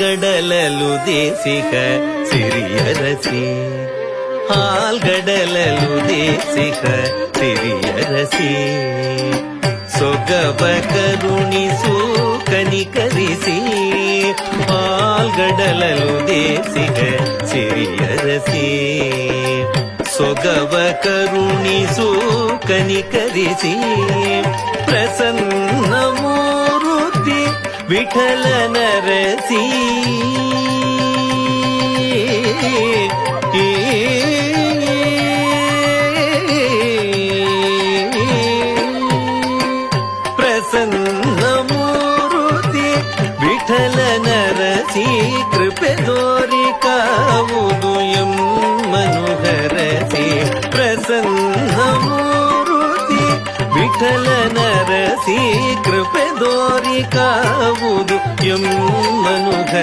ಹಾಲ್ಗಡಲಲು ದೇಸಿಗ ಸಿರಿಯರಸಿ ಹಾಲ್ಗಡಲಲು ದೇಸಿಗ ಸಿರಿಯರಸಿ ಸೊಗವ ಕರುಣಿಸು ಕನಿಕರಿಸಿ ಹಾಲ್ಗಡಲಲು ದೇಸಿಗ ಸಿರಿಯರಸಿ ಸೊಗವ ಕರುಣಿಸು ಕನಿಕರಿಸಿ ಪ್ರಸನ್ನ ಮೂರುತಿ ವಿಠಲ ನರಸಿ ಪ್ರಸನ್ನ ಮೂರುತಿ ವಿಠಲ ನರಸಿ ಕೃಪೆ ತೋರಿ ಕಾವುದು ಎಮ್ಮನುಹರಸಿ ಪ್ರಸನ್ನ ಮೂರುತಿ ವಿಠಲ ನರಸಿ ಕೃಪೆ ತೋರಿ ಕಾವುದು ಎಮ್ಮನುಹರಸಿ